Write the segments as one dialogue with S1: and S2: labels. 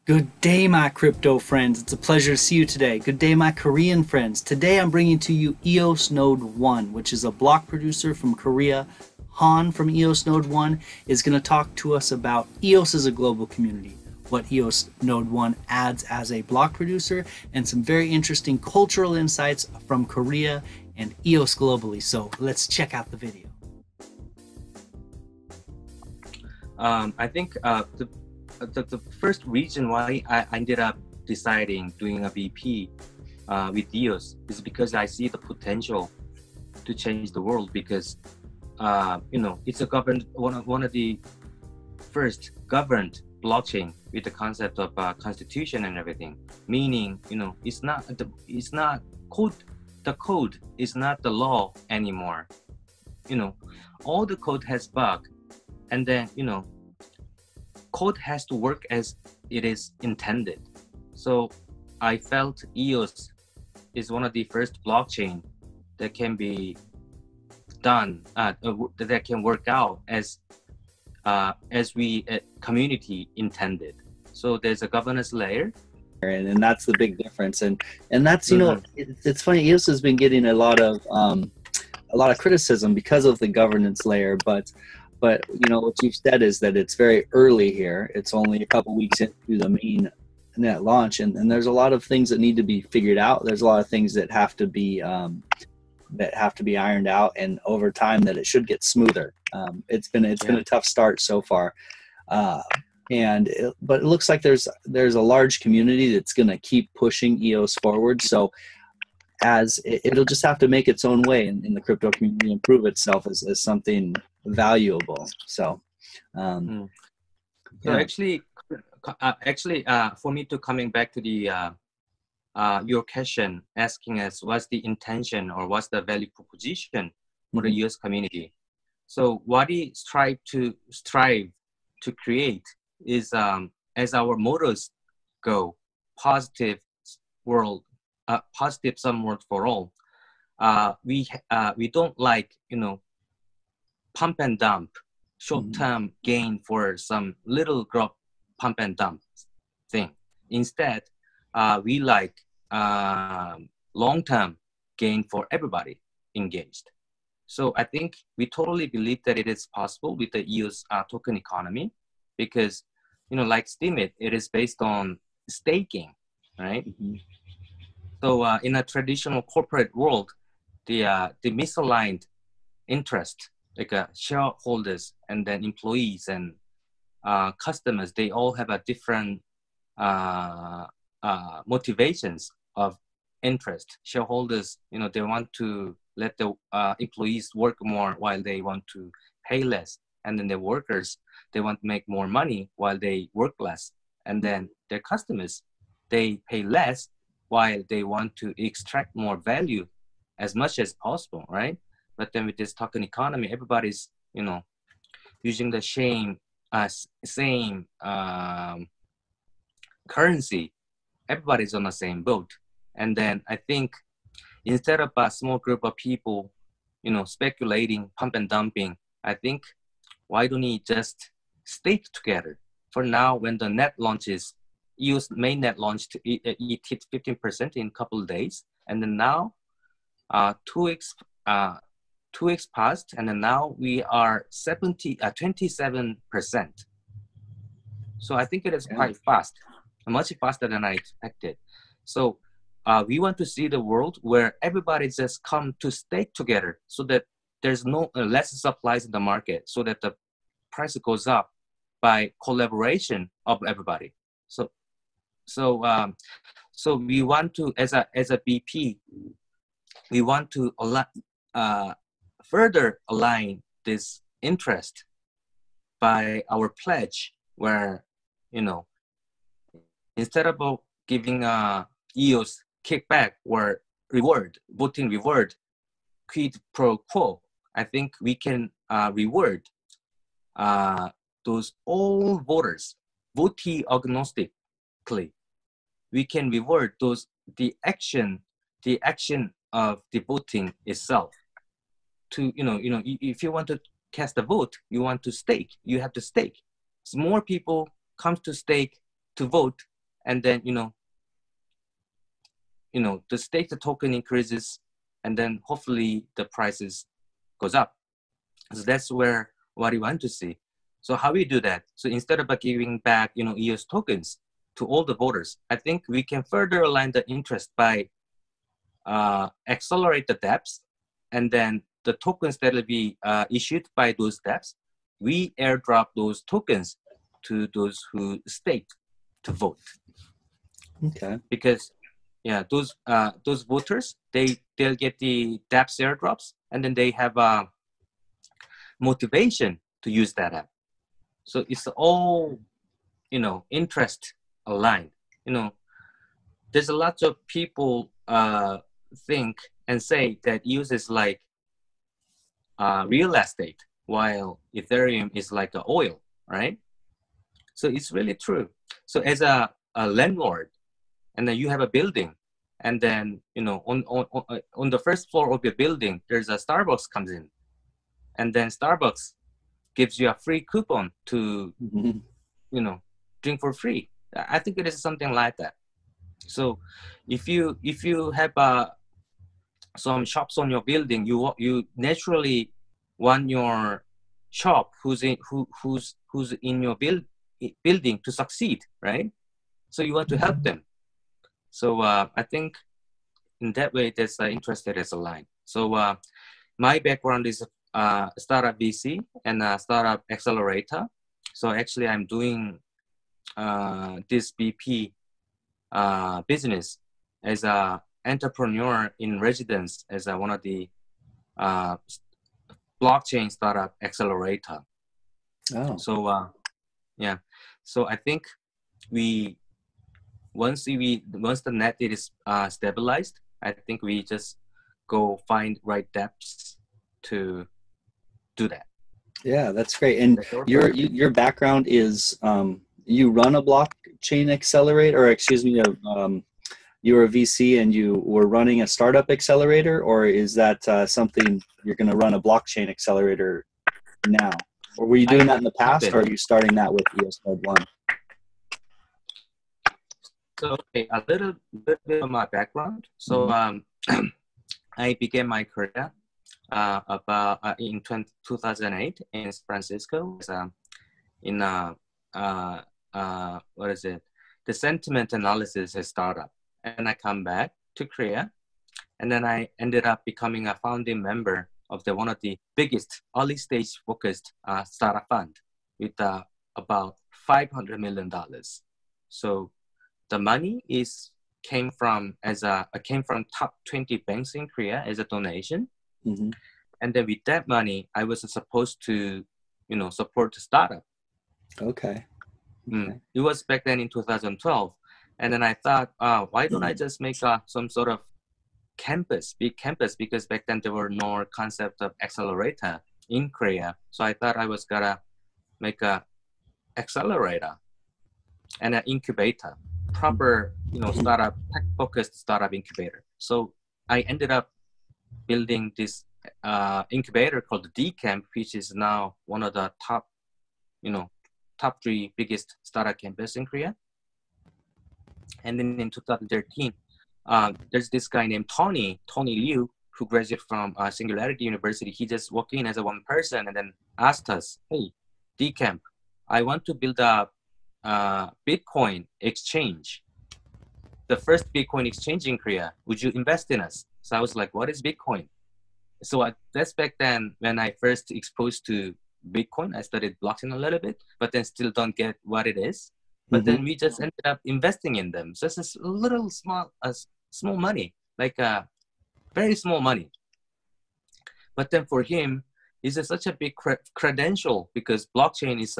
S1: Good day, my crypto friends. It's a pleasure to see you today. Good day, my Korean friends. Today I'm bringing to you EOS NodeOne, which is a block producer from Korea. Han from EOS NodeOne is going to talk to us about EOS as a global community, what EOS NodeOne adds as a block producer, and some very interesting cultural insights from Korea and EOS globally. So let's check out the video.
S2: I think the first reason why I ended up deciding doing a VP with EOS is because I see the potential to change the world. Because it's a governed one of the first governed blockchain with the concept of constitution and everything. Meaning, it's not code. The code is not the law anymore. All the code has bug, and then code has to work as it is intended. So I felt EOS is one of the first blockchain that can be done, that can work out as we community intended. So there's a governance layer,
S1: And that's the big difference. And that's it's funny. EOS has been getting a lot of criticism because of the governance layer, but what you've said is that it's very early here. It's only a couple weeks into the main net launch, and there's a lot of things that need to be figured out. There's a lot of things that have to be ironed out, and over time that it should get smoother. It's been a tough start so far, but it looks like there's a large community that's going to keep pushing EOS forward. So as it'll just have to make its own way in the crypto community, improve itself as something valuable. So
S2: actually, for me to coming back to the your question, asking us what's the intention or what's the value proposition for the EOS community. So what we strive to create is, as our mottos go, positive world, positive some world for all. We don't like pump and dump, short-term gain for some little group pump and dump thing. Instead, we like long-term gain for everybody engaged. So I think we totally believe that it is possible with the EOS token economy, because like Steemit, it is based on staking, right? So in a traditional corporate world, the misaligned interest, like shareholders and then employees and customers, they all have a different motivations of interest. Shareholders, they want to let the employees work more while they want to pay less. And then the workers, they want to make more money while they work less. And then their customers, they pay less while they want to extract more value as much as possible, right? But then with this token economy, everybody's, using the same currency. Everybody's on the same boat. And then I think instead of a small group of people, speculating, pump and dumping, I think why don't we just stake together? For now, when the net launches, EOS main net launched, it hit 15% in a couple of days. And then now, 2x passed, and then now we are 27%. So I think it is quite fast, much faster than I expected. So we want to see the world where everybody just come to stake together, so that there's no less supplies in the market, so that the price goes up by collaboration of everybody. So we want to, as a BP, we want to further align this interest by our pledge, where instead of giving EOS kickback or reward, voting reward, quid pro quo, I think we can reward those all voters, votee agnostically. We can reward the action of the voting itself. To if you want to cast a vote, you want to stake, you have to stake. So more people come to stake to vote, and then the stake the token increases, and then hopefully the prices goes up. So that's where what we want to see. So how we do that? So instead of giving back EOS tokens to all the voters, I think we can further align the interest by accelerate the DApps, and then the tokens that will be issued by those DApps, we airdrop those tokens to those who staked to vote.
S1: Okay.
S2: Because those voters, they'll get the DApps airdrops, and then they have a motivation to use that app. So it's all interest aligned. There's a lot of people think and say that EOS is like real estate, while Ethereum is like oil, right? So it's really true. So as a landlord, and then you have a building, and then on the first floor of your building, there's a Starbucks comes in, and then Starbucks gives you a free coupon to drink for free. I think it is something like that. So if you have some shops on your building, you naturally want your shop who's in your building to succeed, right? So you want to help them. So I think in that way, that's interest that is aligned. So my background is startup VC and startup accelerator. So actually, I'm doing this BP business as a entrepreneur in residence, as one of the blockchain startup accelerator.
S1: Oh.
S2: So so I think once the net is stabilized, I think we just go find right dApps to do that.
S1: Yeah, that's great. And your background is you run a blockchain accelerator, or excuse me, you were a VC and you were running a startup accelerator, or is that something you're going to run a blockchain accelerator now? Or were you doing that in the past, or are you starting that with EOS NodeOne?
S2: So a little bit of my background. So I began my career in 2008 in San Francisco in what is it? The sentiment analysis startup. And I come back to Korea, and then I ended up becoming a founding member of one of the biggest early stage focused startup fund with about $500 million. So the money came from top 20 banks in Korea as a donation.
S1: Mm-hmm.
S2: And then with that money, I was supposed to, support the startup.
S1: Okay.
S2: It was back then in 2012. And then I thought, why don't I just make some sort of big campus, because back then there were no concept of accelerator in Korea. So I thought I was gonna make a accelerator and an incubator, proper, startup, tech-focused startup incubator. So I ended up building this incubator called the DCamp, which is now one of the top 3 biggest startup campus in Korea. And then in 2013, there's this guy named Tony Liu, who graduated from Singularity University. He just walked in as a one person and then asked us, hey, DCamp, I want to build a Bitcoin exchange, the first Bitcoin exchange in Korea. Would you invest in us? So I was like, what is Bitcoin? So that's back then when I first exposed to Bitcoin. I studied blockchain a little bit, but then still don't get what it is. But then we just ended up investing in them. So it's a little small money, like very small money. But then for him, it's such a big credential, because blockchain is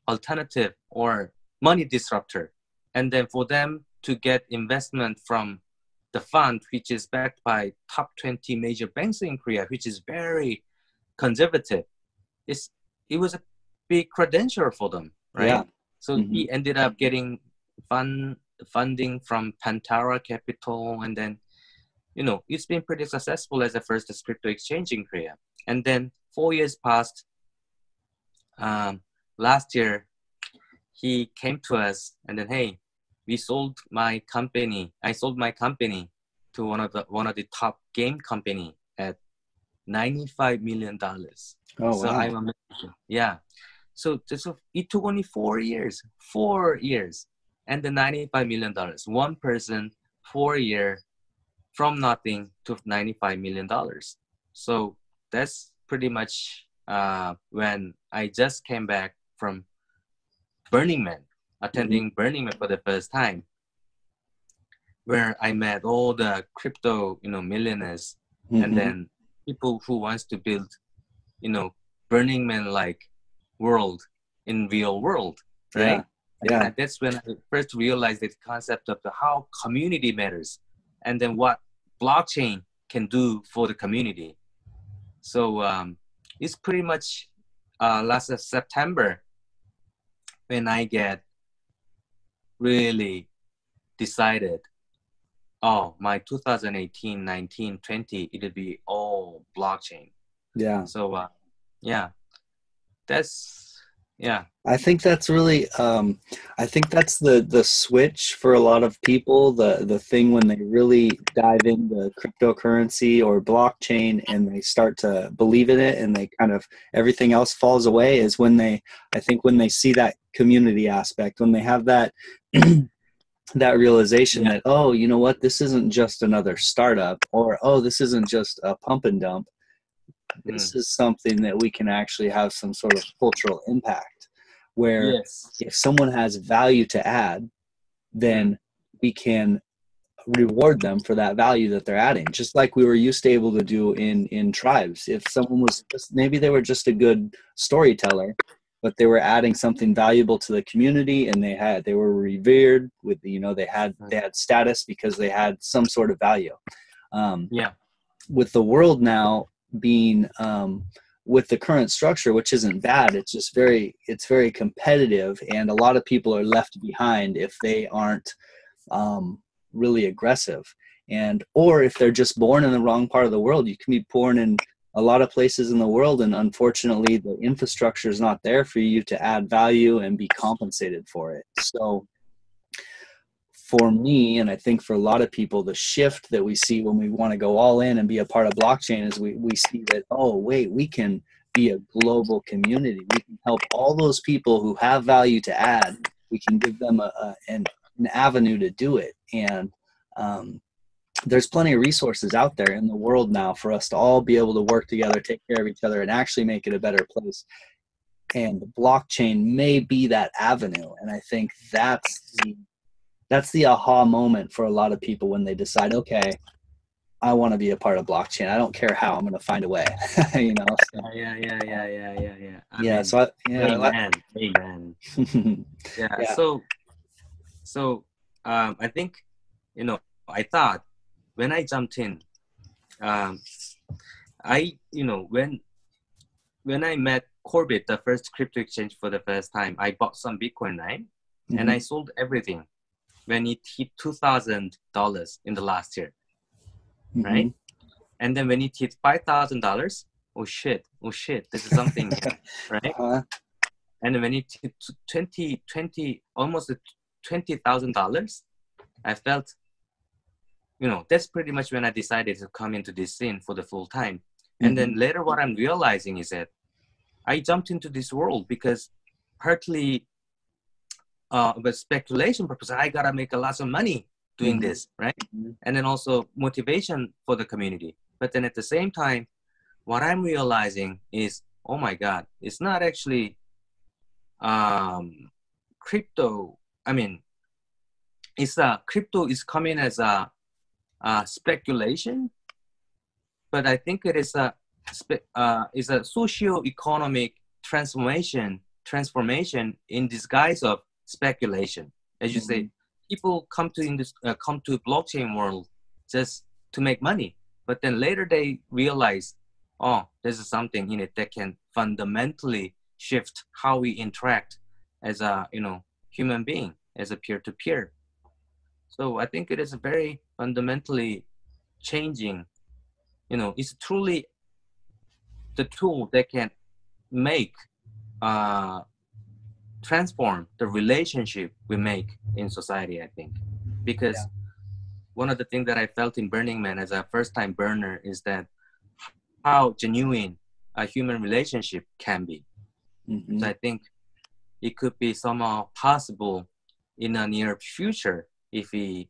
S2: alternative or money disruptor. And then for them to get investment from the fund, which is backed by top 20 major banks in Korea, which is very conservative, it was a big credential for them, right? Yeah. So he ended up getting funding from Pantara Capital, and then, it's been pretty successful as the first crypto exchange in Korea. And then 4 years passed. Last year, he came to us and then, hey, we sold my company. I sold my company to one of the top game company at $95 million.
S1: Oh,
S2: So
S1: wow.
S2: I'm amazed. Yeah. So it took only 4 years, 4 years, and the $95 million. One person, 4 year, from nothing to $95 million. So that's pretty much when I just came back from Burning Man, attending Burning Man for the first time, where I met all the crypto, millionaires, and then people who wants to build, Burning Man like world in real world, right?
S1: Yeah.
S2: And that's when I first realized the concept of how community matters, and then what blockchain can do for the community. So it's pretty much last September when I get really decided, oh, my 2018, 19, 20, it'll be all blockchain.
S1: Yeah.
S2: So yeah, that's, yeah.
S1: I think that's really, I think that's the switch for a lot of people, the thing when they really dive into cryptocurrency or blockchain and they start to believe in it and they kind of, everything else falls away is when they, I think when they see that community aspect, when they have that, that realization that, oh, you know what, this isn't just another startup, or, oh, this isn't just a pump and dump. This is something that we can actually have some sort of cultural impact, where if someone has value to add, then we can reward them for that value that they're adding, just like we were used to able to do in tribes. If someone was just, maybe they were just a good storyteller, but they were adding something valuable to the community, and they were revered with, they had status because they had some sort of value. With the world now being with the current structure, which isn't bad, it's just it's very competitive, and a lot of people are left behind if they aren't really aggressive, and or if they're just born in the wrong part of the world. You can be born in a lot of places in the world, and unfortunately the infrastructure is not there for you to add value and be compensated for it. So for me, and I think for a lot of people, the shift that we see when we want to go all in and be a part of blockchain is we see that, oh, wait, we can be a global community. We can help all those people who have value to add. We can give them an avenue to do it. And there's plenty of resources out there in the world now for us to all be able to work together, take care of each other, and actually make it a better place. And the blockchain may be that avenue. And I think that's the aha moment for a lot of people when they decide, okay, I want to be a part of blockchain. I don't care how, I'm going to find a way. So.
S2: Yeah.
S1: So
S2: Amen. Yeah. So I think, I thought when I jumped in, when I met Corbett, the first crypto exchange for the first time, I bought some Bitcoin, right? And I sold everything when it hit $2,000 in the last year, right? And then when it hit $5,000, oh shit, this is something here, right? And then when it hit almost $20,000, I felt, that's pretty much when I decided to come into this scene for the full time. And then later what I'm realizing is that I jumped into this world because partly but speculation purpose, I gotta make a lot of money doing this, right? And then also motivation for the community. But then at the same time, what I'm realizing is, oh my God, it's not actually crypto. I mean, it's crypto is coming as a speculation, but I think it is a socio-economic transformation in disguise of speculation. As you say, people come to blockchain world just to make money, but then later they realize, oh, this is something in it that can fundamentally shift how we interact as a human being, as a peer-to-peer. So I think it is a very fundamentally changing. It's truly the tool that can make transform the relationship we make in society, I think. Because one of the things that I felt in Burning Man as a first-time burner is that how genuine a human relationship can be. So I think it could be somehow possible in a near future if we,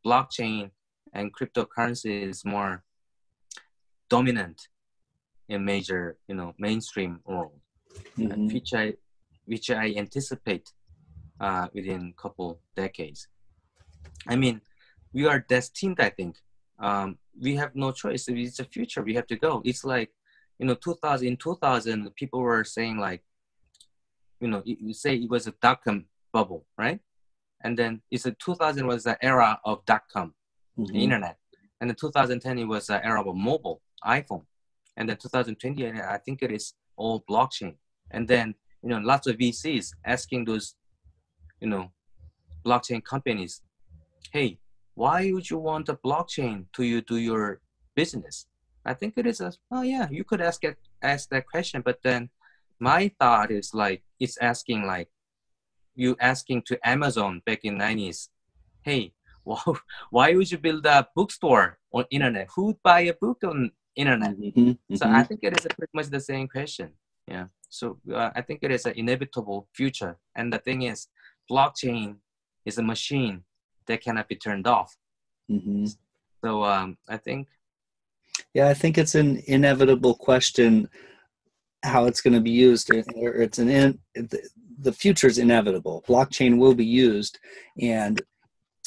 S2: blockchain and cryptocurrency is more dominant in major, mainstream world, which I anticipate within a couple decades. I mean, we are destined, I think. We have no choice. It's the future. We have to go. It's like, in 2000, people were saying like, you say it was a dot-com bubble, right? And then it's 2000 was the era of dot-com, internet. And then 2010, it was the era of mobile, iPhone. And then 2020, I think it is all blockchain. And then, lots of VCs asking those, blockchain companies, hey, why would you want a blockchain to do your business? I think it is you could ask that question, but then my thought is like, it's asking like, you asking to Amazon back in 90s, hey, why would you build a bookstore on internet? Who would buy a book on internet? So I think it is pretty much the same question. Yeah. So I think it is an inevitable future. And the thing is, blockchain is a machine that cannot be turned off. So I think.
S1: Yeah, I think it's an inevitable question how it's going to be used, or the future is inevitable. Blockchain will be used, and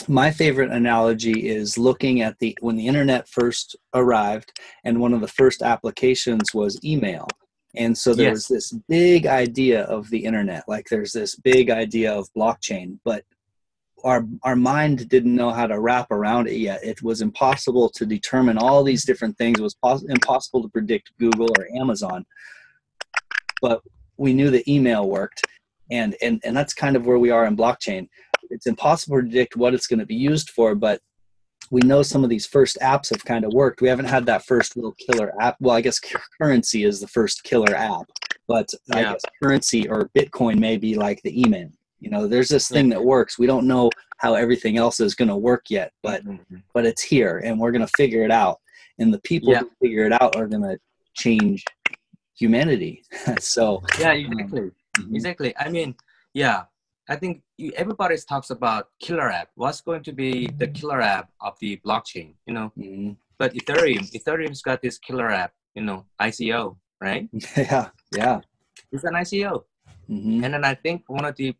S1: my favorite analogy is looking at when the internet first arrived, and one of the first applications was email. And so there was this big idea of the internet, like there's this big idea of blockchain, but our mind didn't know how to wrap around it yet. It was impossible to determine all these different things. It was impossible to predict Google or Amazon, but we knew that email worked. And that's kind of where we are in blockchain. It's impossible to predict what it's going to be used for, but we know some of these first apps have kind of worked. We haven't had that first real killer app. Well, I guess currency is the first killer app, but I guess currency or Bitcoin may be like the email. There's this thing that works. We don't know how everything else is going to work yet, but it's here, and we're going to figure it out. And the people who figure it out are going to change humanity. So
S2: exactly. I mean, I think everybody talks about killer app. What's going to be the killer app of the blockchain? But Ethereum's got this killer app. ICO, right?
S1: Yeah.
S2: It's an ICO, and then I think one of the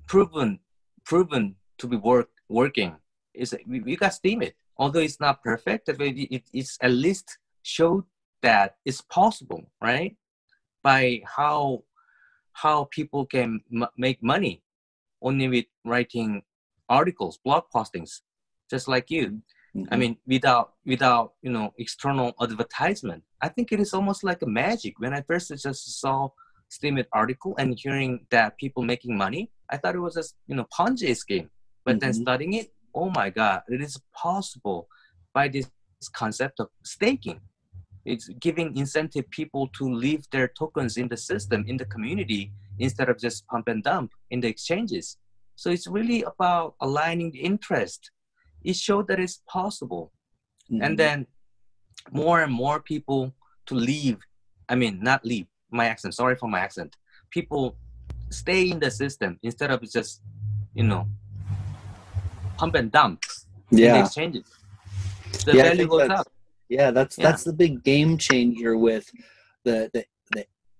S2: proven to be working is we got Steemit. Although it's not perfect, it's at least showed that it's possible, right? By how people can make money only with writing articles, blog postings, just like you. I mean, without external advertisement. I think it is almost like a magic. When I first just saw Steemit article and hearing that people making money, I thought it was a Ponzi scheme. But then studying it, oh my God, it is possible by this concept of staking. It's giving incentive people to leave their tokens in the system, in the community, instead of just pump and dump in the exchanges. So it's really about aligning the interest. It showed that it's possible. And then more and more people to leave. I mean, not leave, my accent, sorry for my accent. People stay in the system instead of just, pump and dump in the exchanges. The value goes up.
S1: Yeah, that's the big game changer with the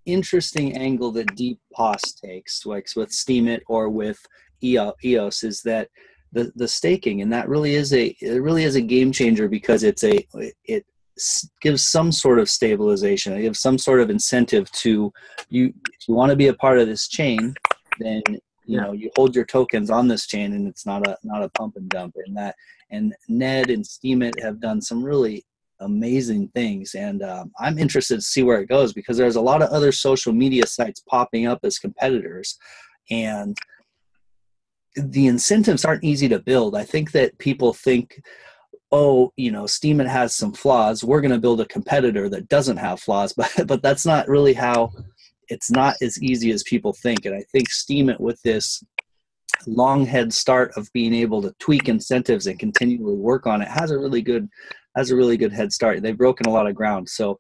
S1: interesting angle that DPOS takes, like with Steemit or with EOS, is that the staking, and that really is a game changer because it gives some sort of stabilization. It gives some sort of incentive to you. If you want to be a part of this chain, then you hold your tokens on this chain, and it's not a pump and dump. And Ned and Steemit have done some really amazing things, and I'm interested to see where it goes because there's a lot of other social media sites popping up as competitors, and the incentives aren't easy to build. I think that people think, Steemit has some flaws, we're going to build a competitor that doesn't have flaws, but that's not really how it's not as easy as people think. And I think Steemit, with this long head start of being able to tweak incentives and continually work on it, has a really good head start. They've broken a lot of ground. So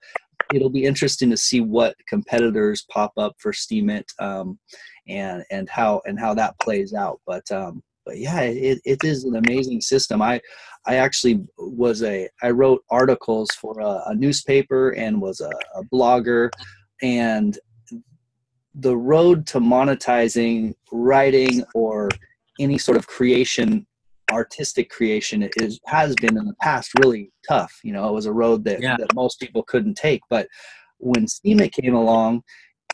S1: it'll be interesting to see what competitors pop up for Steemit, and how that plays out. But yeah, it is an amazing system. I actually I wrote articles for a newspaper and was a blogger, and the road to monetizing writing or any sort of creation, artistic creation, has been in the past really tough. You know, it was a road that most people couldn't take. But when Steemit came along,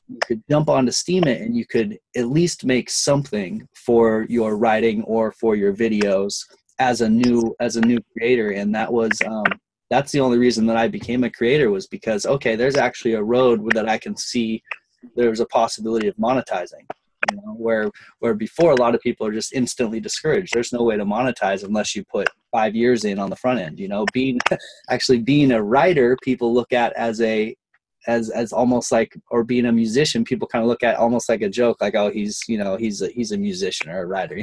S1: you could jump onto Steemit and you could at least make something for your writing or for your videos as a new creator. And that was that's the only reason that I became a creator, was because, okay, there's actually a road that I can see there's a possibility of monetizing. You know, where before a lot of people are just instantly discouraged. There's no way to monetize unless you put 5 years in on the front end. You know, being a writer, people look at as almost like, or being a musician, people kind of look at almost like a joke, like, oh, he's a musician or a writer.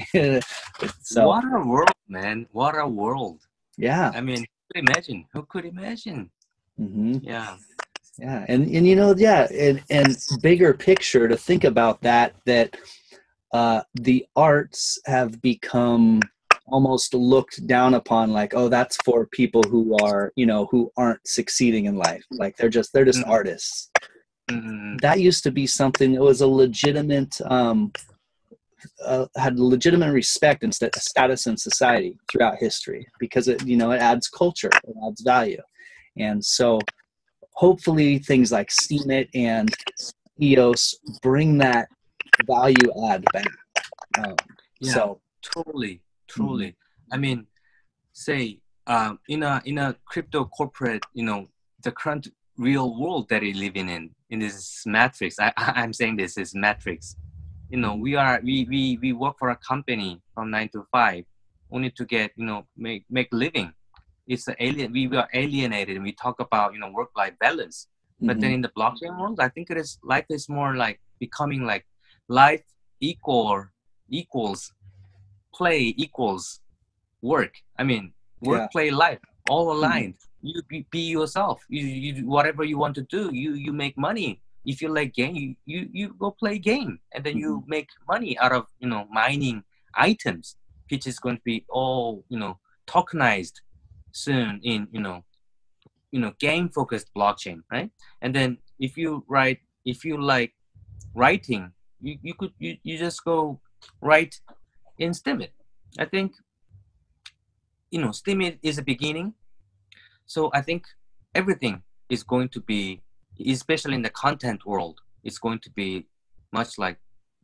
S1: So,
S2: what a world, man! What a world!
S1: Yeah.
S2: I mean, who could imagine?
S1: Mm-hmm.
S2: Yeah.
S1: Yeah, and you know, yeah, and bigger picture, to think about that the arts have become almost looked down upon, like, oh, that's for people who are, you know, who aren't succeeding in life, like they're just artists. That used to be something that was a legitimate had legitimate respect and status in society throughout history, because it, you know, it adds culture, it adds value. And so hopefully things like Steemit and EOS bring that value add back. So
S2: totally. I mean, say in a crypto corporate, you know, the current real world that we're living in this matrix. I'm saying this is matrix. You know, we work for a company from 9 to 5, only to get, you know, make living. It's an alien. We are alienated, and we talk about, you know, work-life balance. But then in the blockchain world, I think life is more like becoming like life equals play equals work. I mean, work, play, life, all aligned. You be yourself. You whatever you want to do. You make money. If you like game, you go play game, and then you make money out of, you know, mining items, which is going to be all, you know, tokenized soon in, you know, game focused blockchain, right? And then if you like writing, you just go write in Steemit. I think, you know, Steemit is a beginning. So I think everything is going to be, especially in the content world, it's going to be much like,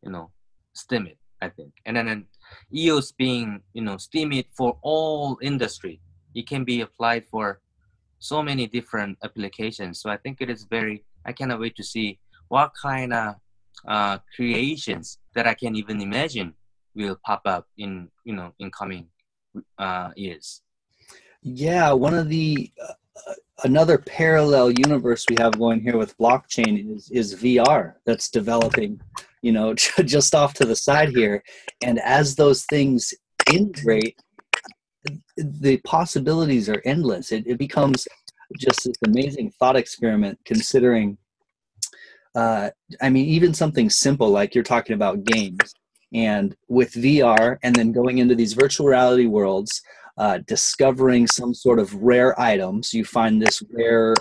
S2: you know, Steemit, I think. And then EOS being, you know, Steemit for all industry, it can be applied for so many different applications. So I think I cannot wait to see what kind of creations that I can even imagine will pop up in, you know, in coming years.
S1: Yeah, one of the another parallel universe we have going here with blockchain is VR that's developing, you know, just off to the side here. And as those things integrate, the possibilities are endless. It becomes just this amazing thought experiment, considering, I mean, even something simple like you're talking about games, and with VR, and then going into these virtual reality worlds, discovering some sort of rare items. You find this rare,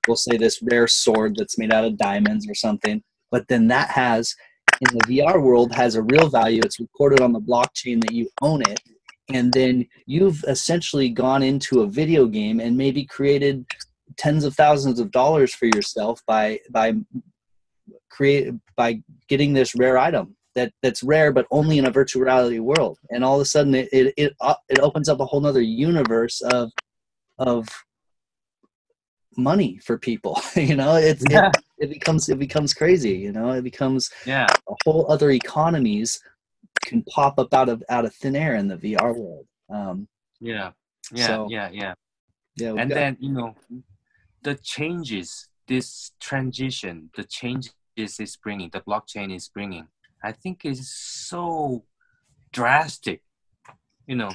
S1: we'll say this rare sword that's made out of diamonds or something, but then that has, in the VR world, has a real value. It's recorded on the blockchain that you own it. And then you've essentially gone into a video game and maybe created tens of thousands of dollars for yourself by getting this rare item that's rare, but only in a virtual reality world. And all of a sudden it opens up a whole nother universe of money for people. You know, it becomes crazy. You know, it becomes a whole other economies can pop up out of thin air in the VR world.
S2: And then, you know, the changes, this transition, the changes is bringing, the blockchain is bringing, I think is so drastic. You know,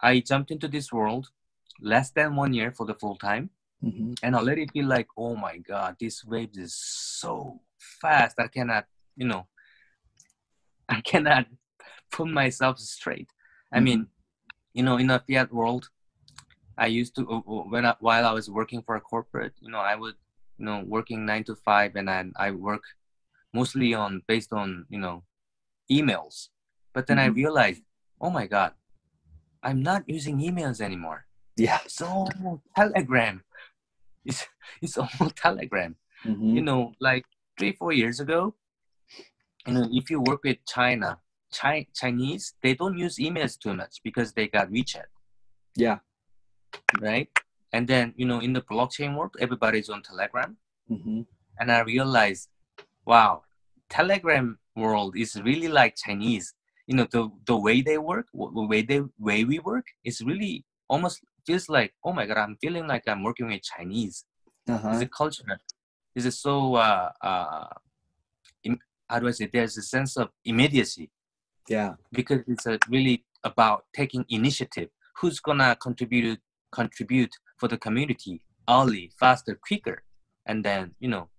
S2: I jumped into this world less than 1 year for the full time, and already feel like, oh my God, this wave is so fast. I cannot, you know, I cannot put myself straight. I mean, you know, in a fiat world, I used to while I was working for a corporate, you know, I would, you know, working 9 to 5, and then I work mostly on based on, you know, emails. But then I realized, oh my God, I'm not using emails anymore.
S1: Yeah.
S2: So Telegram. It's all Telegram. You know, like 3-4 years ago, you know, if you work with Chinese, they don't use emails too much because they got WeChat.
S1: Yeah.
S2: Right. And then, you know, in the blockchain world, everybody's on Telegram. And I realized, wow, Telegram world is really like Chinese. You know, the way they work, the way we work is really almost feels like, oh my God, I'm feeling like I'm working with Chinese. It's a culture. It's so how do I say? There's a sense of immediacy.
S1: Yeah.
S2: Because it's really about taking initiative. Who's gonna contribute for the community early, faster, quicker, and then, you know,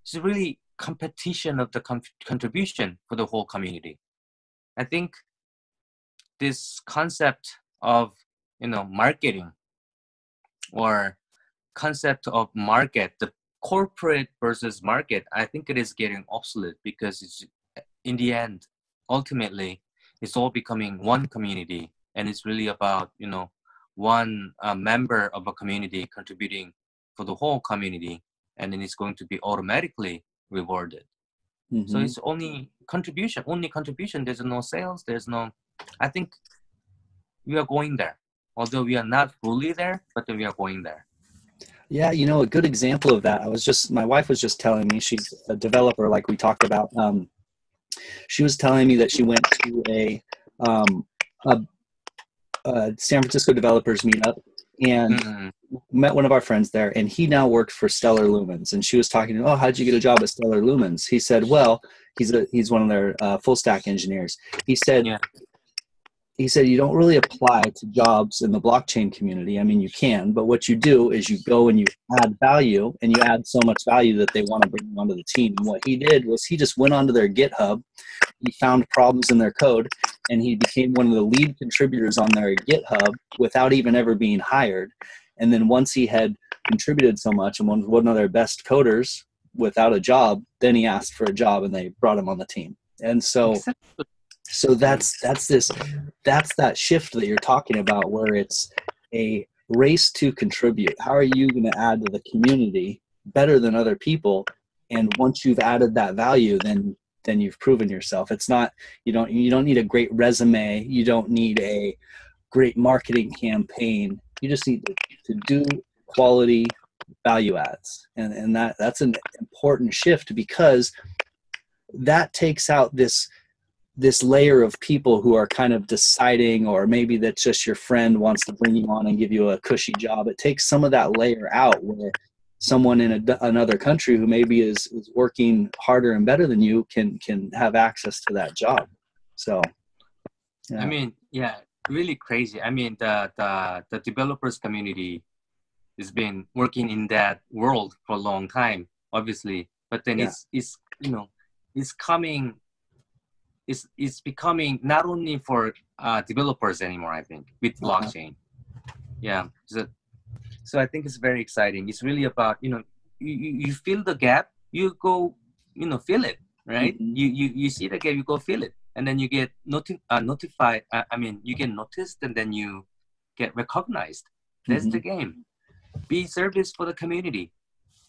S2: it's really competition of the contribution for the whole community. I think this concept of, you know, marketing or concept of market, the corporate versus market, I think it is getting obsolete because it's, in the end, ultimately, it's all becoming one community, and it's really about, you know, one member of a community contributing for the whole community, and then it's going to be automatically rewarded. So it's only contribution. There's no sales. There's no. I think we are going there, although we are not fully there, but we are going there.
S1: Yeah, you know, a good example of that, my wife was just telling me, she's a developer like we talked about. She was telling me that she went to a San Francisco developers meetup and met one of our friends there, and he now worked for Stellar Lumens. And she was talking, oh, how'd you get a job at Stellar Lumens? He said, well, he's one of their full stack engineers. He said, you don't really apply to jobs in the blockchain community. I mean, you can, but what you do is you go and you add value, and you add so much value that they want to bring you onto the team. And what he did was he just went onto their GitHub, he found problems in their code, and he became one of the lead contributors on their GitHub without even ever being hired. And then once he had contributed so much and was one of their best coders without a job, then he asked for a job and they brought him on the team. And so that's that shift that you're talking about, where it's a race to contribute. How are you going to add to the community better than other people? And once you've added that value, then you've proven yourself. It's not, you don't need a great resume. You don't need a great marketing campaign. You just need to do quality value adds. And that's an important shift, because that takes out this layer of people who are kind of deciding, or maybe that's just your friend wants to bring you on and give you a cushy job. It takes some of that layer out, where someone in another country who maybe is working harder and better than you can have access to that job. So, yeah.
S2: I mean, yeah, really crazy. I mean, the developers community has been working in that world for a long time, obviously, but then it's you know, it's becoming not only for developers anymore, I think, with blockchain. Yeah. So I think it's very exciting. It's really about, you know, you fill the gap, you go, you know, fill it, right? You see the gap, you go fill it, and then you get notified. I mean, you get noticed, and then you get recognized. That's the game. Be service for the community.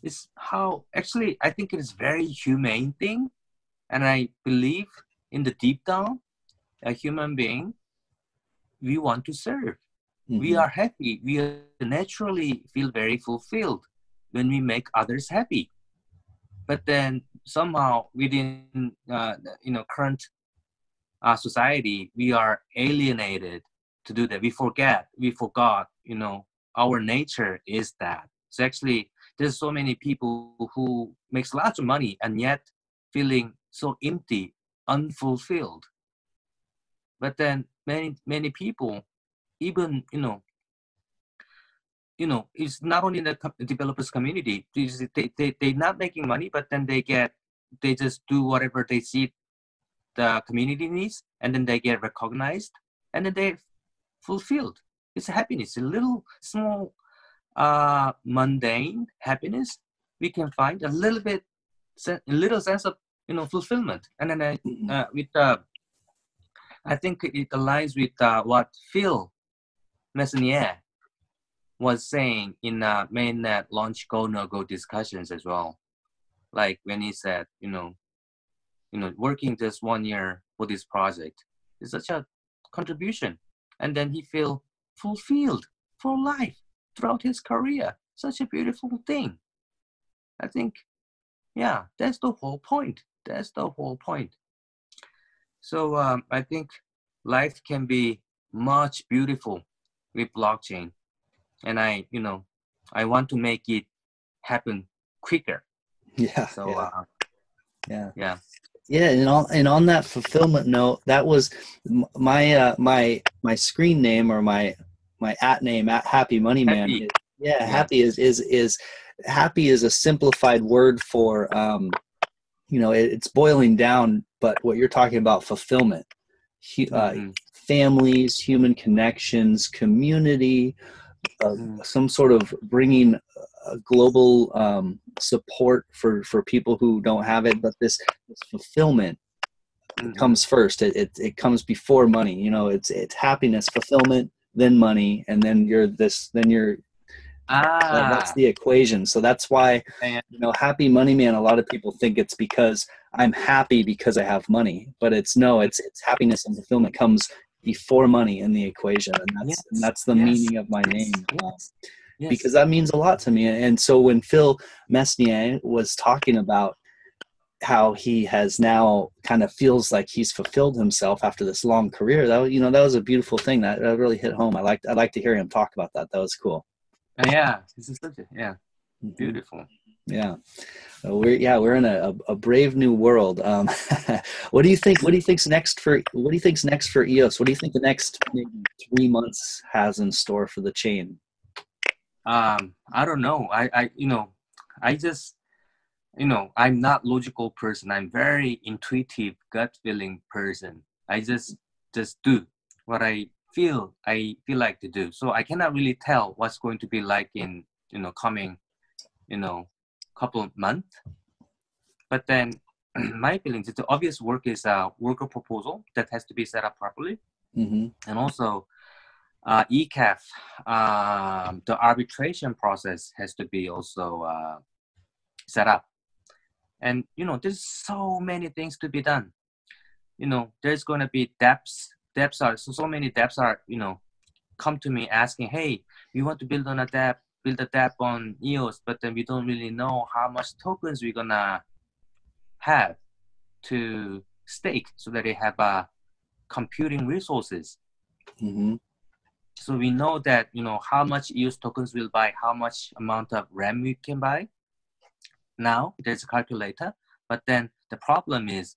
S2: It's how, actually, I think it is very humane thing, and I believe in the deep down, a human being, we want to serve. We are happy. We naturally feel very fulfilled when we make others happy. But then somehow within you know, current society, we are alienated to do that. We forgot, you know, our nature is that. So actually, there's so many people who makes lots of money and yet feeling so empty, unfulfilled. But then many people, even it's not only in the developers community. They're not making money, but then they just do whatever they see the community needs, and then they get recognized, and then they're fulfilled. It's happiness, a little small, mundane happiness. We can find a little sense of fulfillment, and then I think it aligns with what Phil Messonnier was saying in mainnet launch go no go discussions as well. Like when he said, working this 1 year for this project is such a contribution, and then he feel fulfilled for life throughout his career. Such a beautiful thing. I think, yeah, that's the whole point. That's the whole point. So I think life can be much beautiful with blockchain, and I want to make it happen quicker.
S1: Yeah.
S2: So
S1: yeah. And on that fulfillment note, that was my my screen name, or my at name, at Happy Money Man.
S2: Happy.
S1: Happy is happy is a simplified word for it's boiling down, but what you're talking about, fulfillment, families, human connections, community, some sort of bringing global support for people who don't have it. But this fulfillment comes first. It comes before money. It's happiness, fulfillment, then money, and then that's the equation. So that's why Happy Money Man, a lot of people think it's because I'm happy because I have money, but it's happiness and fulfillment comes before money in the equation, and that's the meaning of my name. Because that means a lot to me. And so when Phil Messonnier was talking about how he has now kind of feels like he's fulfilled himself after this long career, that was a beautiful thing. That really hit home. I like to hear him talk about that. That was cool.
S2: This is beautiful.
S1: Yeah, we're in a brave new world. What do you think? What do you think's next for EOS? What do you think the next maybe 3 months has in store for the chain?
S2: I don't know. I just I'm not logical person. I'm very intuitive, gut feeling person. I just do what I feel like to do. So I cannot really tell what's going to be like in coming couple of months. But then my feelings, the obvious work is a worker proposal that has to be set up properly, and also ECAF, the arbitration process has to be also set up. And there's so many things to be done. There's going to be DApps. So many DApps are come to me asking, hey, we want to build a DApp on EOS, but then we don't really know how much tokens we're gonna have to stake so that they have computing resources. So we know that how much EOS tokens will buy, how much amount of RAM we can buy. Now there's a calculator, but then the problem is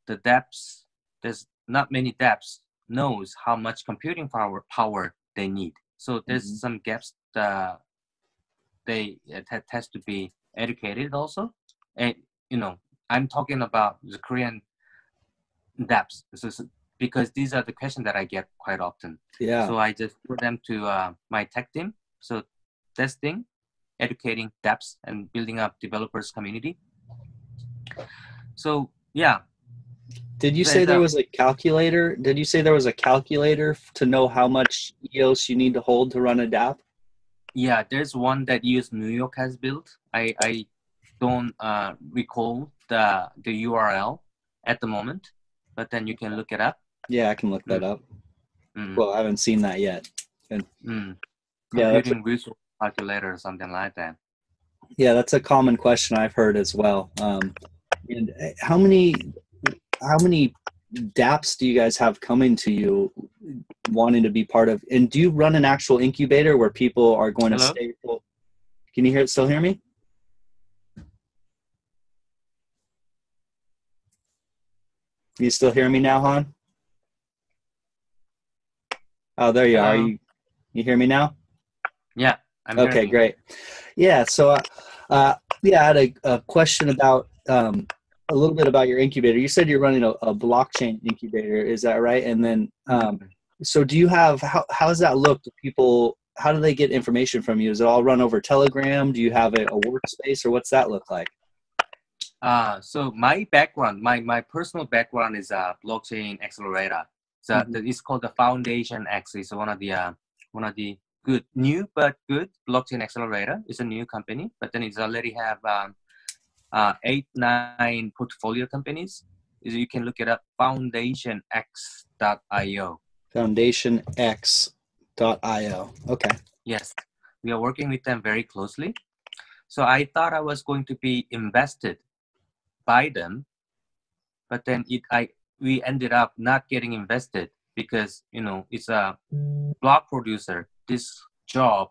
S2: the DApps. There's not many DApps knows how much computing power they need. So there's some gaps that has to be educated also. And I'm talking about the Korean DApps, because these are the questions that I get quite often. So I just put them to my tech team. So testing, educating DApps, and building up developers community. So
S1: Did you say there was a calculator? Did you say there was a calculator to know how much EOS you need to hold to run a DApp?
S2: Yeah, there's one that EOS New York has built. I don't recall the URL at the moment, but then you can look it up.
S1: Yeah, I can look that up. Well, I haven't seen that yet.
S2: Computing resource calculator or something like that.
S1: Yeah, that's a common question I've heard as well. And how many DApps do you guys have coming to you wanting to be part of? And do you run an actual incubator where people are going to stay full? Can you still hear me? You still hear me now, Han? Oh, there you are.
S2: Hello.
S1: You hear me now?
S2: Yeah, I'm
S1: Okay,
S2: hearing you.
S1: great. Yeah, so yeah, I had a question about a little bit about your incubator. You said you're running a blockchain incubator, is that right? And then, so do you have how does that look? Do people, how do they get information from you? Is it all run over Telegram? Do you have a workspace, or what's that look like?
S2: So my background, my personal background is a blockchain accelerator. So it's called the Foundation X. It's one of the good new but good blockchain accelerator. It's a new company, but then it's already have 8-9 portfolio companies. You can look it up, foundationx.io.
S1: Foundationx.io. Okay.
S2: Yes, we are working with them very closely. So I thought I was going to be invested by them, but then we ended up not getting invested because it's a block producer. This job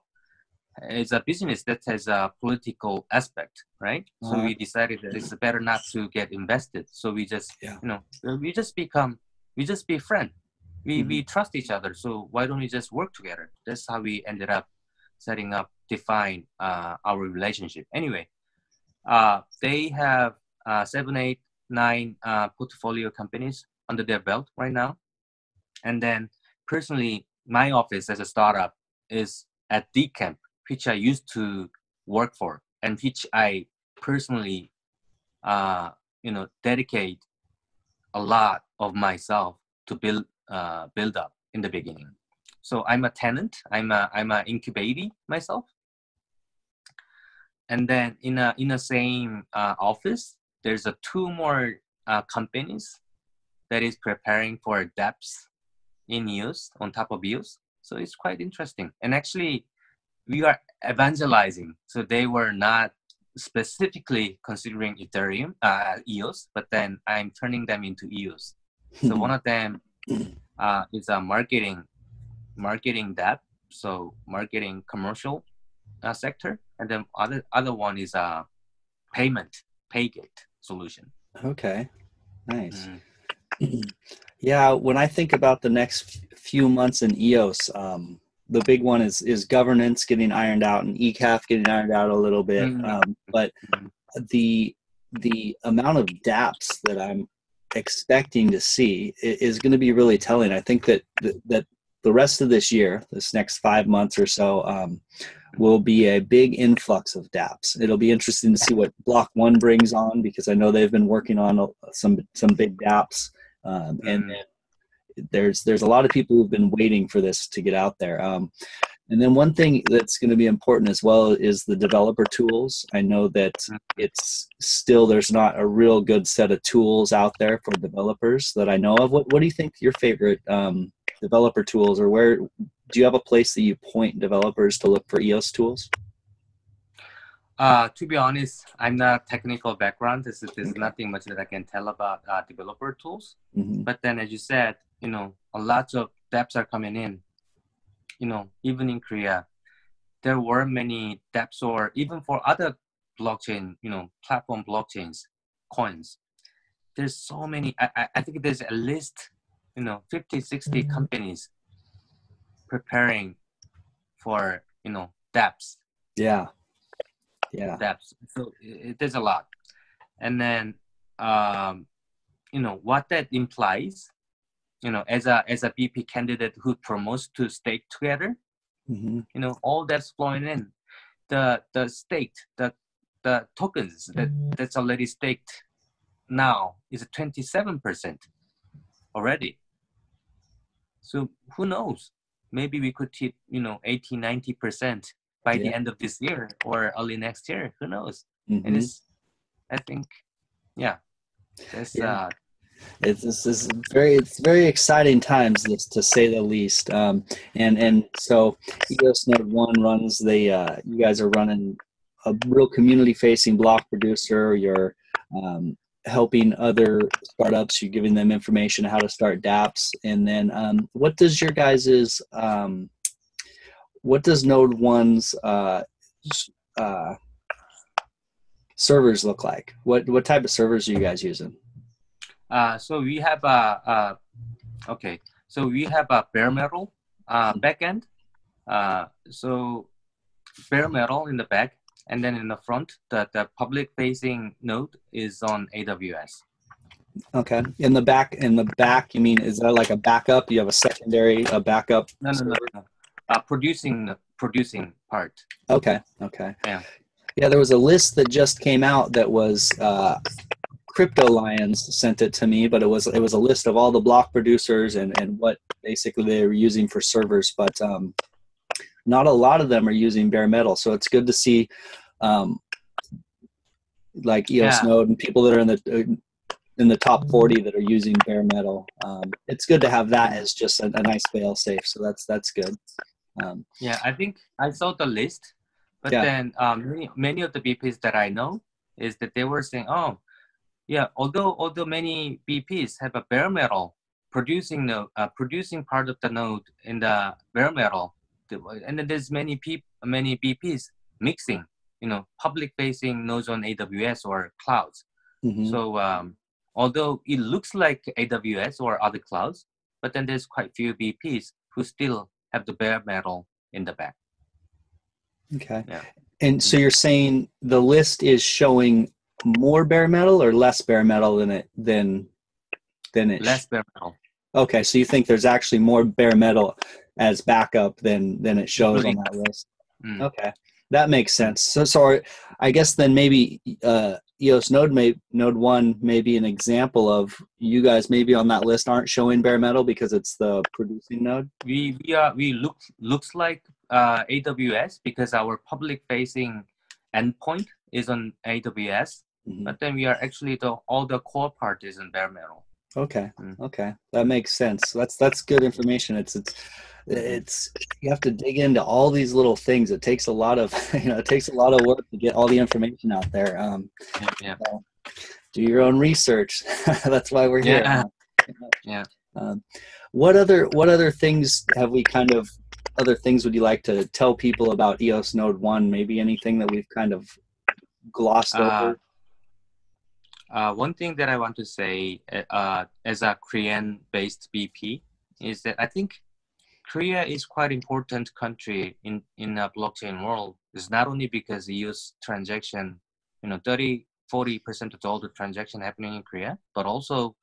S2: is a business that has a political aspect, right? So we decided that it's better not to get invested. So we just we just be friends. We trust each other. So why don't we just work together? That's how we ended up define our relationship. Anyway, they have 7, 8, 9 portfolio companies under their belt right now. And then personally, my office as a startup is at DCamp, which I used to work for, and which I personally, dedicate a lot of myself to build up in the beginning. So I'm a tenant. I'm a incubator myself. And then in a same office, there's 2 more companies that is preparing for DApps in EOS on top of EOS. So it's quite interesting. And actually, we are evangelizing. So they were not specifically considering Ethereum, EOS, but then I'm turning them into EOS. So one of them is a marketing DApp, so marketing commercial sector, and then other one is a paygate solution.
S1: Okay, nice. Yeah, when I think about the next few months in EOS, the big one is governance getting ironed out and ECAF getting ironed out a little bit. But the amount of DApps that I'm expecting to see is going to be really telling. I think that the rest of this year, this next 5 months or so, will be a big influx of DApps. It'll be interesting to see what Block One brings on, because I know they've been working on some big DApps, and then there's a lot of people who've been waiting for this to get out there. And then one thing that's going to be important as well is the developer tools. I know that it's still, there's not a real good set of tools out there for developers that I know of. What do you think your favorite developer tools, or where do you have a place that you point developers to look for EOS tools?
S2: To be honest, I'm not technical background. There's nothing much that I can tell about developer tools. But then, as you said, a lot of DApps are coming in. Even in Korea, there were many DApps, or even for other blockchain, platform blockchains, coins. There's so many. I think there's at least, 50, 60 companies preparing for, DApps.
S1: Yeah.
S2: DApps. So there's a lot. And then, what that implies, as a BP candidate who promotes to stake together, all that's flowing in. The staked, the tokens that's already staked now is 27% already. So who knows? Maybe we could hit, 80, 90% by the end of this year or early next year. Who knows? And I think,
S1: it's very exciting times, to say the least. And so EOS NodeOne runs you guys are running a real community facing block producer. You're helping other startups. You're giving them information on how to start DApps. And then what does your guys's what does NodeOne's servers look like? What type of servers are you guys using?
S2: So we have a okay. So we have a bare metal backend. So bare metal in the back, and then in the front, the public facing node is on AWS.
S1: Okay. In the back, you mean, is that like a backup? You have a secondary, a backup
S2: No, no, no,
S1: server?
S2: no. Producing part.
S1: Okay. Okay.
S2: Yeah.
S1: Yeah, there was a list that just came out that was Crypto Lions sent it to me, but it was a list of all the block producers and what basically they were using for servers, but not a lot of them are using bare metal. So it's good to see like EOS
S2: Yeah.
S1: Node and people that are in the top 40 that are using bare metal. It's good to have that as just a nice fail safe. So that's good.
S2: Yeah, I think I saw the list, but
S1: Yeah.
S2: then many of the BPs that I know is that they were saying, oh, yeah, although many BPs have a bare metal producing node, producing part of the node in the bare metal, and then there's many BPs mixing, public facing nodes on AWS or clouds.
S1: Mm-hmm.
S2: So although it looks like AWS or other clouds, but then there's quite few BPs who still have the bare metal in the back.
S1: Okay.
S2: Yeah.
S1: And so you're saying the list is showing more bare metal or less bare metal than it
S2: Less bare metal.
S1: Okay, so you think there's actually more bare metal as backup than it shows on that list? Okay, that makes sense. So I guess then maybe EOS NodeOne may be an example of you guys maybe on that list aren't showing bare metal because it's the producing node.
S2: We looks like AWS because our public facing endpoint is on AWS, but then we are actually all the core part is in bare metal.
S1: Okay. Okay, that makes sense. That's good information. It's you have to dig into all these little things. It takes a lot of it takes a lot of work to get all the information out there.
S2: Yeah.
S1: Do your own research. That's why we're here.
S2: Yeah.
S1: What other things have we other things would you like to tell people about EOS NodeOne? Maybe anything that we've kind of glossed over?
S2: One thing that I want to say as a Korean-based BP is that I think Korea is quite important country in a blockchain world. It's not only because the US transaction, 30-40% of all the transaction happening in Korea, but also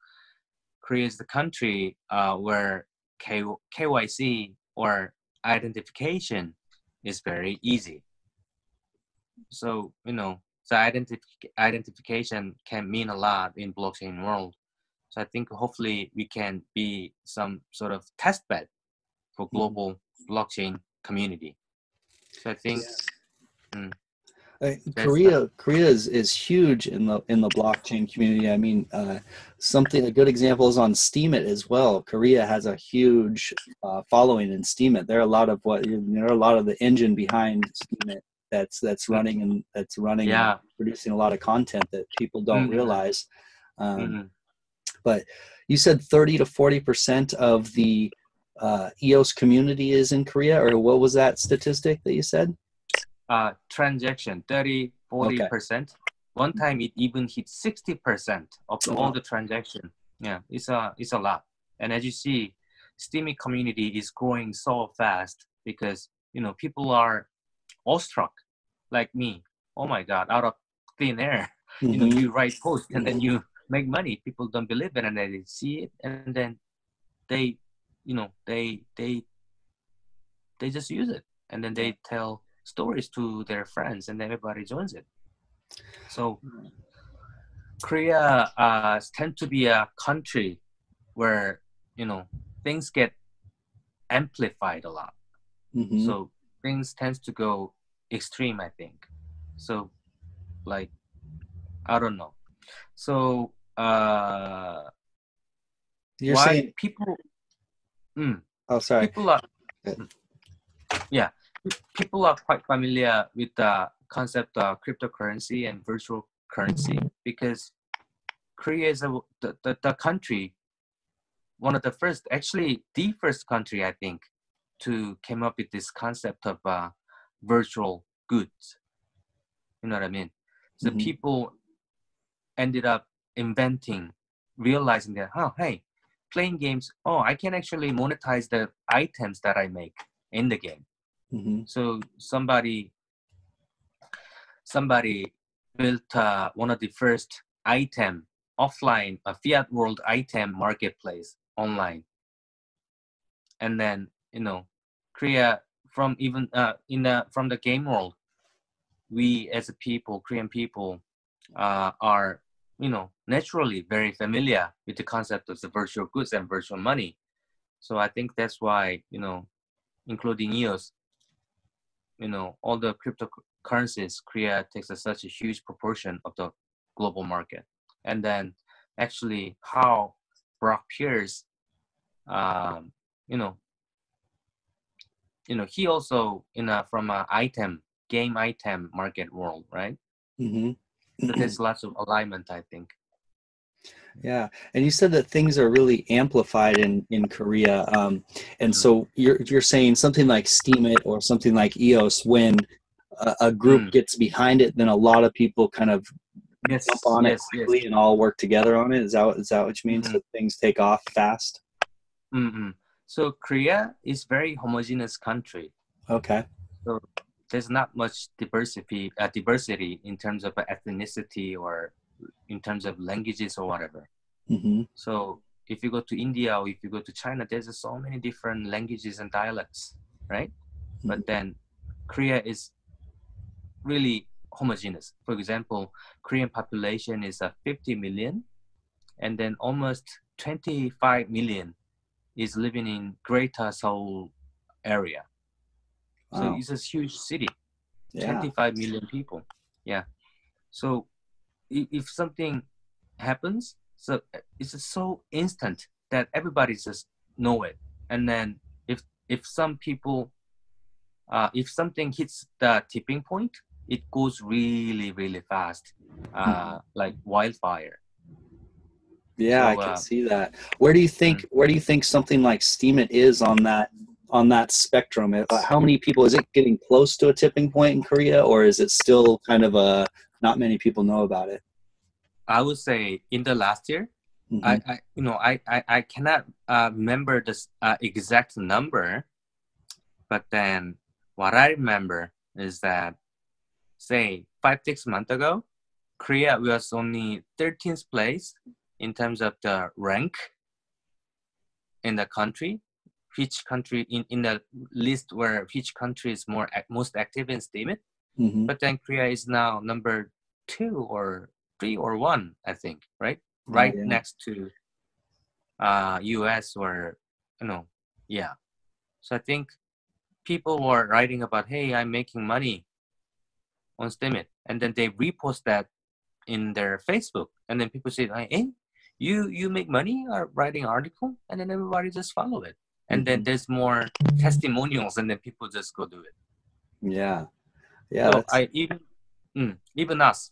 S2: Korea is the country where KYC or identification is very easy. So, the identification can mean a lot in blockchain world. So I think hopefully we can be some sort of test bed for global blockchain community. So I think
S1: Korea is huge in the blockchain community. I mean, a good example is on Steemit as well. Korea has a huge following in Steemit. There are a lot of the engine behind Steemit that's running and producing a lot of content that people don't realize. But you said 30 to 40% of the EOS community is in Korea, or what was that statistic that you said?
S2: Transaction 30-40%. One time it even hit 60% of all the transaction. Yeah, it's a lot. And as you see, Steemit community is growing so fast because people are awestruck like me. Oh my God, out of thin air. You write post and then you make money. People don't believe it, and then they see it, and then they just use it, and then they tell stories to their friends, and everybody joins it. So Korea tends to be a country where things get amplified a lot. So things tends to go extreme, I think. So like I don't know. So
S1: you're
S2: why
S1: saying
S2: people
S1: oh sorry
S2: people are people are quite familiar with the concept of cryptocurrency and virtual currency because Korea is the country, one of the first, actually the first country I think to came up with this concept of virtual goods. You know what I mean? So people ended up inventing realizing that, oh, hey, playing games, oh, I can actually monetize the items that I make in the game.
S1: Mm-hmm.
S2: So somebody built one of the first item offline, a fiat world item marketplace online. And then, Korea, from even from the game world, we as a people, Korean people, are naturally very familiar with the concept of the virtual goods and virtual money. So I think that's why, including EOS, all the cryptocurrencies, Korea takes such a huge proportion of the global market. And then actually how Brock Pierce, he also from a game item market world, right?
S1: Mm-hmm.
S2: So there's lots of alignment, I think.
S1: Yeah, and you said that things are really amplified in Korea, and so you're saying something like Steemit or something like EOS, when a group gets behind it, then a lot of people kind of jump on it quickly and all work together on it. Is that what you mean? So things take off fast.
S2: So Korea is very homogeneous country.
S1: Okay.
S2: So there's not much diversity in terms of ethnicity or in terms of languages or whatever.
S1: Mm-hmm.
S2: So if you go to India or if you go to China, there's so many different languages and dialects, right? Mm-hmm. But then Korea is really homogeneous. For example, Korean population is 50 million, and then almost 25 million is living in Greater Seoul area. Wow. So it's a huge city, 25 million people. Yeah. So if something happens, so it's so instant that everybody just know it. And then if some people, if something hits the tipping point, it goes really, really fast, like wildfire.
S1: Yeah, so, I can see that. Where do you think something like Steemit is on that spectrum? How many people, is it getting close to a tipping point in Korea, or is it still kind of not many people know about it?
S2: I would say in the last year, I cannot remember this exact number, but then what I remember is that, say 5-6 months ago, Korea was only 13th place in terms of the rank in the country, which country in the list where which country is most active in Steemit. Mm-hmm. But then Korea is now number 2 or 3 or 1, I think, right? Right next to US or, yeah. So I think people were writing about, hey, I'm making money on Steemit. And then they repost that in their Facebook. And then people say, hey, you make money or writing article? And then everybody just follow it. And then there's more testimonials, and then people just go do it.
S1: Yeah.
S2: So even us,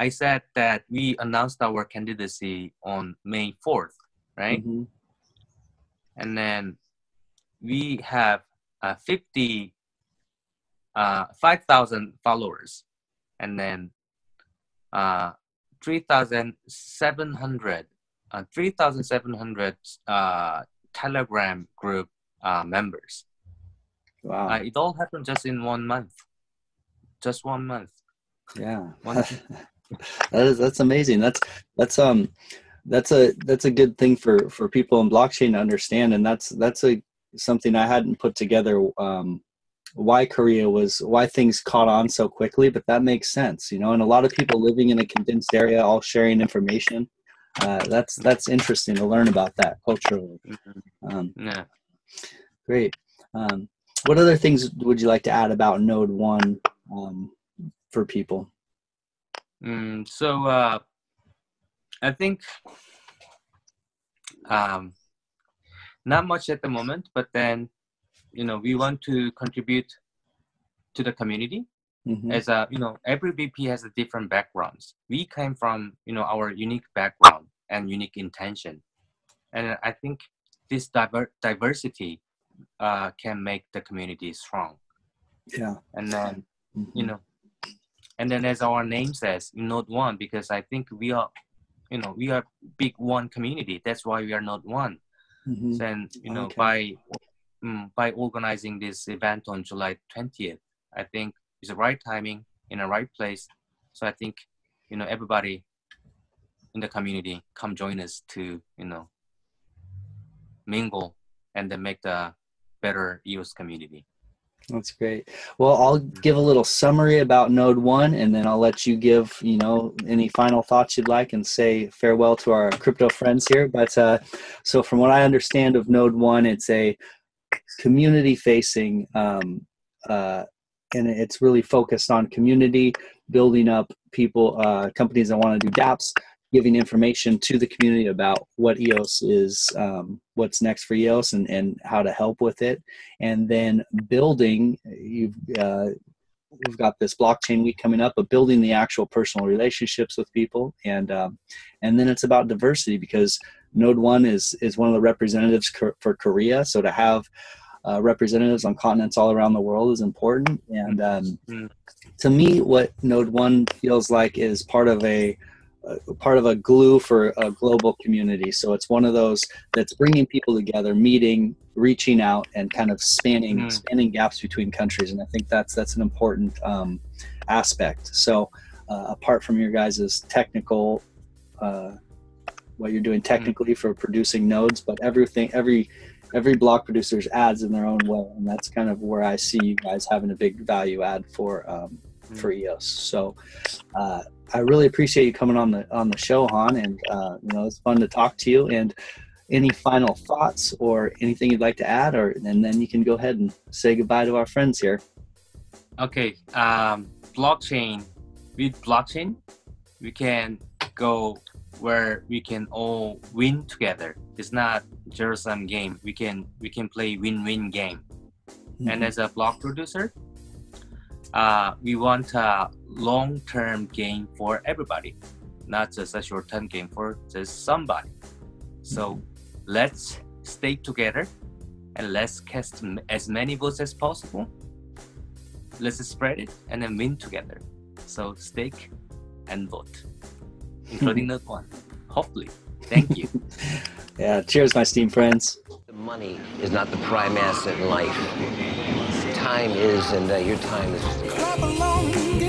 S2: I said that we announced our candidacy on May 4th, right? Mm-hmm. And then we have 5,000 followers, and then 3,700 Telegram group members.
S1: Wow!
S2: It all happened just in 1 month. Just 1 month.
S1: Yeah, that's amazing. That's a good thing for people in blockchain to understand, and that's something I hadn't put together. Why things caught on so quickly, but that makes sense, and a lot of people living in a condensed area, all sharing information. That's interesting to learn about that culturally.
S2: Yeah.
S1: Great. What other things would you like to add about NodeOne for people?
S2: So I think not much at the moment, but then we want to contribute to the community. Mm-hmm. As every BP has a different backgrounds. We came from our unique background and unique intention, and I think this diversity can make the community strong.
S1: Yeah.
S2: And then and then as our name says, NodeOne, because I think we are we are big one community. That's why we are not one.
S1: Mm-hmm.
S2: Then,
S1: Okay.
S2: by organizing this event on July 20th, I think it's the right timing in the right place. So I think, everybody in the community come join us to, mingle and then make the better EOS community.
S1: That's great. Well, I'll give a little summary about NodeOne, and then I'll let you give, any final thoughts you'd like and say farewell to our crypto friends here. But so from what I understand of NodeOne, it's a community-facing, and it's really focused on community, building up people, companies that want to do DApps, giving information to the community about what EOS is, what's next for EOS, and how to help with it. And then building, we've got this blockchain week coming up, but building the actual personal relationships with people. And then it's about diversity, because NodeOne is one of the representatives for Korea. So to have representatives on continents all around the world is important. And to me, what NodeOne feels like is part of a glue for a global community. So it's one of those that's bringing people together, meeting, reaching out, and kind of spanning gaps between countries. And I think that's an important aspect. So apart from your guys' technical, what you're doing technically for producing nodes, but every block producer's adds in their own way, and that's kind of where I see you guys having a big value add for EOS. So I really appreciate you coming on the show, Han, and it's fun to talk to you. And any final thoughts or anything you'd like to add, and then you can go ahead and say goodbye to our friends here.
S2: Okay, blockchain. With blockchain, we can go where we can all win together. It's not zero-sum game. We can play win-win game. And as a block producer, we want a long-term game for everybody, not just a short-term game for just somebody. So let's stay together and let's cast as many votes as possible. Let's spread it and then win together. So stake and vote, including NodeOne. Hopefully. Thank you.
S1: Yeah. Cheers, my Steem friends.
S3: The money is not the prime asset in life. Time is, and your time is.